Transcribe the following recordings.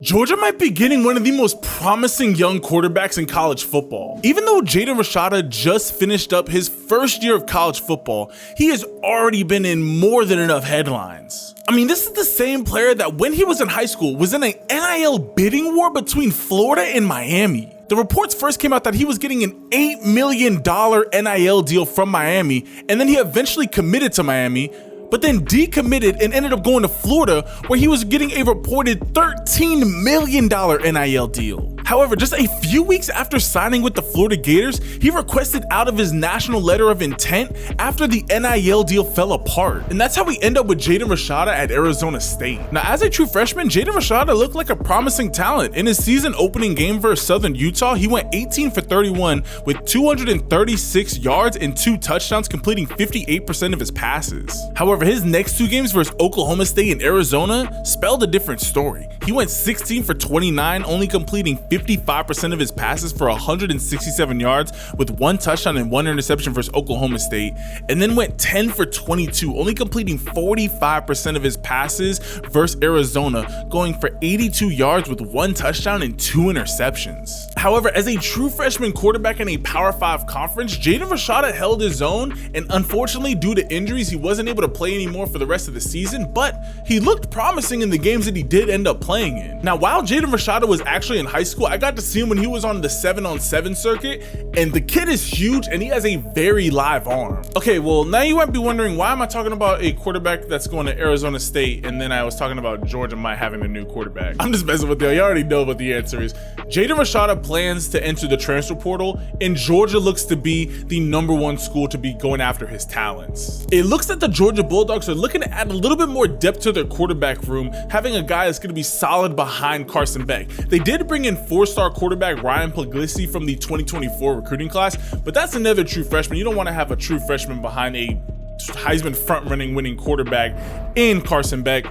Georgia might be getting one of the most promising young quarterbacks in college football. Even though Jaden Rashada just finished up his first year of college football, he has already been in more than enough headlines. I mean, this is the same player that when he was in high school was in an NIL bidding war between Florida and Miami. The reports first came out that he was getting an $8 million NIL deal from Miami, and then he eventually committed to Miami, but then decommitted and ended up going to Florida, where he was getting a reported $13 million NIL deal. However, just a few weeks after signing with the Florida Gators, he requested out of his national letter of intent after the NIL deal fell apart. And that's how we end up with Jaden Rashada at Arizona State. Now, as a true freshman, Jaden Rashada looked like a promising talent. In his season opening game versus Southern Utah, he went 18 for 31 with 236 yards and 2 touchdowns, completing 58% of his passes. However, his next 2 games versus Oklahoma State and Arizona spelled a different story. He went 16 for 29, only completing 55% of his passes for 167 yards with 1 touchdown and 1 interception versus Oklahoma State, and then went 10 for 22, only completing 45% of his passes versus Arizona, going for 82 yards with 1 touchdown and 2 interceptions. However, as a true freshman quarterback in a Power 5 conference, Jaden Rashada held his own, and unfortunately, due to injuries, he wasn't able to play anymore for the rest of the season, but he looked promising in the games that he did end up playing in. Now, while Jaden Rashada was actually in high school, I got to see him when he was on the 7-on-7 circuit, and the kid is huge and he has a very live arm. Okay, well, now you might be wondering, why am I talking about a quarterback that's going to Arizona State, and then I was talking about Georgia might having a new quarterback? I'm just messing with you. You already know what the answer is. Jaden Rashada plans to enter the transfer portal, and Georgia looks to be the #1 school to be going after his talents. It looks like the Georgia Bulldogs are looking to add a little bit more depth to their quarterback room, having a guy that's going to be solid behind Carson Beck. They did bring in 4-star quarterback Ryan Puglisi from the 2024 recruiting class, but that's another true freshman. You don't want to have a true freshman behind a Heisman front-running winning quarterback in Carson Beck.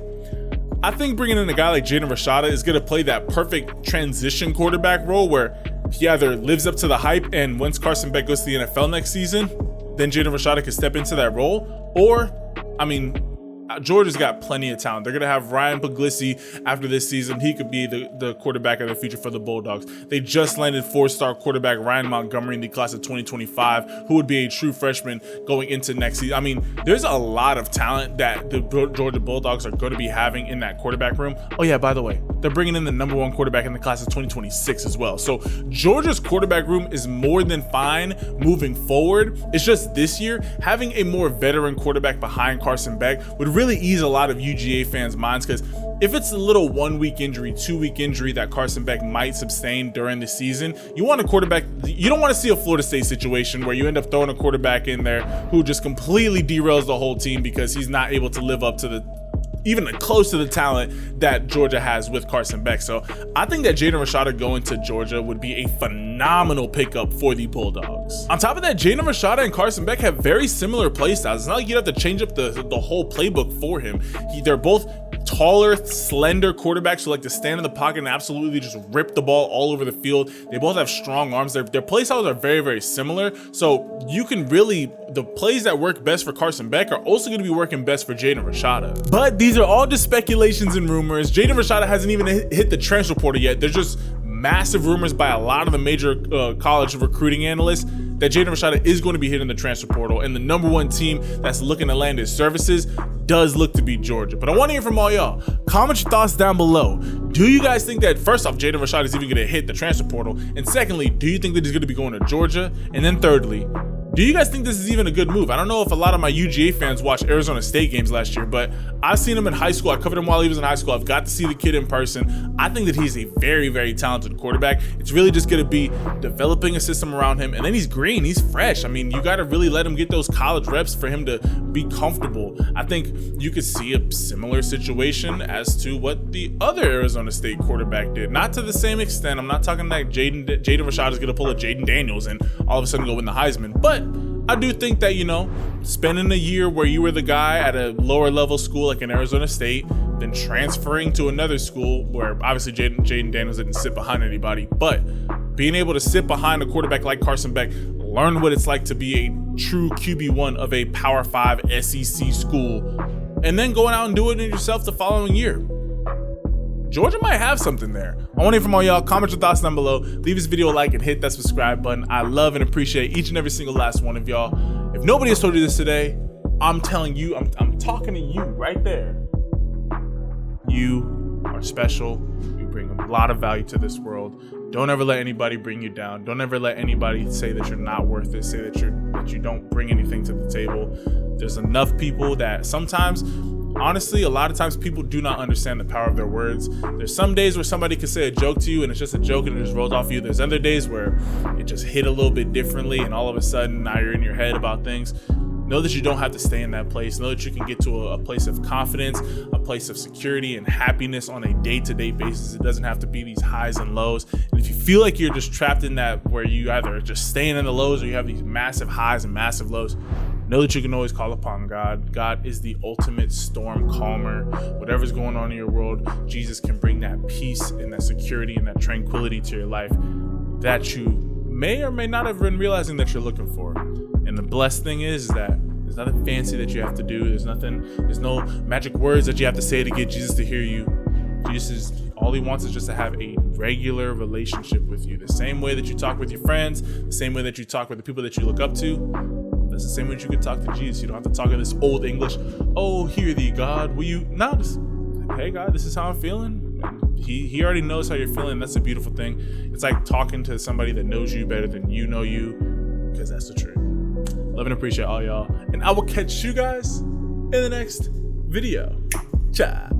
I think bringing in a guy like Jaden Rashada is going to play that perfect transition quarterback role where he either lives up to the hype, and once Carson Beck goes to the NFL next season, then Jaden Rashada can step into that role, or, I mean, Georgia's got plenty of talent. They're going to have Ryan Puglisi after this season. He could be the quarterback of the future for the Bulldogs. They just landed 4-star quarterback Ryan Montgomery in the class of 2025, who would be a true freshman going into next season. I mean, there's a lot of talent that the Georgia Bulldogs are going to be having in that quarterback room. Oh yeah, by the way, they're bringing in the #1 quarterback in the class of 2026 as well. So Georgia's quarterback room is more than fine moving forward. It's just this year, having a more veteran quarterback behind Carson Beck would really ease a lot of UGA fans' minds, because if it's a little 1-week injury, 2-week injury that Carson Beck might sustain during the season, you want a quarterback. You don't want to see a Florida State situation where you end up throwing a quarterback in there who just completely derails the whole team because he's not able to live up to even close to the talent that Georgia has with Carson Beck. So I think that Jaden Rashada going to Georgia would be a phenomenal pickup for the Bulldogs. On top of that, Jaden Rashada and Carson Beck have very similar play styles. It's not like you'd have to change up the whole playbook for him. They're both taller, slender quarterbacks who like to stand in the pocket and absolutely just rip the ball all over the field. They both have strong arms. Their play styles are very, very similar. So you can really, the plays that work best for Carson Beck are also going to be working best for Jaden Rashada. But these are all just speculations and rumors. Jaden Rashada hasn't even hit the transfer portal yet. There's just massive rumors by a lot of the major college recruiting analysts that Jaden Rashada is going to be hitting the transfer portal, and the #1 team that's looking to land his services does look to be Georgia. But I want to hear from all y'all. Comment your thoughts down below. Do you guys think that, first off, Jaden Rashada is even going to hit the transfer portal? And secondly, do you think that he's going to be going to Georgia? And then thirdly, do you guys think this is even a good move? I don't know if a lot of my UGA fans watched Arizona State games last year, but I've seen him in high school. I covered him while he was in high school. I've got to see the kid in person. I think that he's a very, very talented quarterback. It's really just going to be developing a system around him. And then he's green. He's fresh. I mean, you got to really let him get those college reps for him to be comfortable. I think you could see a similar situation as to what the other Arizona State quarterback did. Not to the same extent. I'm not talking like Jaden Rashada is going to pull a Jaden Daniels and all of a sudden go win the Heisman. But I do think that, you know, spending a year where you were the guy at a lower level school like in Arizona State, then transferring to another school where obviously Jaden Daniels didn't sit behind anybody, but being able to sit behind a quarterback like Carson Beck, learn what it's like to be a true QB1 of a Power 5 SEC school, and then going out and doing it yourself the following year. Georgia might have something there. I want to hear from all y'all. Comment your thoughts down below. Leave this video a like and hit that subscribe button. I love and appreciate each and every single last one of y'all. If nobody has told you this today, I'm telling you, I'm talking to you right there. You are special. You bring a lot of value to this world. Don't ever let anybody bring you down. Don't ever let anybody say that you're not worth it, say that you don't bring anything to the table. There's enough people that sometimes, honestly, a lot of times people do not understand the power of their words. There's some days where somebody could say a joke to you and it's just a joke and it just rolls off you. There's other days where it just hit a little bit differently and all of a sudden now you're in your head about things. Know that you don't have to stay in that place. Know that you can get to a place of confidence, a place of security and happiness on a day-to-day basis. It doesn't have to be these highs and lows. And if you feel like you're just trapped in that where you either are just staying in the lows or you have these massive highs and massive lows, know that you can always call upon God. God is the ultimate storm calmer. Whatever's going on in your world, Jesus can bring that peace and that security and that tranquility to your life that you may or may not have been realizing that you're looking for. And the blessed thing is that there's nothing fancy that you have to do. There's no magic words that you have to say to get Jesus to hear you. All he wants is just to have a regular relationship with you. The same way that you talk with your friends, the same way that you talk with the people that you look up to. That's the same way that you can talk to Jesus. You don't have to talk in this old English. Oh, hear thee, God. Will you? No, just, hey, God, this is how I'm feeling. He already knows how you're feeling. That's a beautiful thing. It's like talking to somebody that knows you better than you know you, because that's the truth. Love and appreciate all y'all. And I will catch you guys in the next video. Ciao.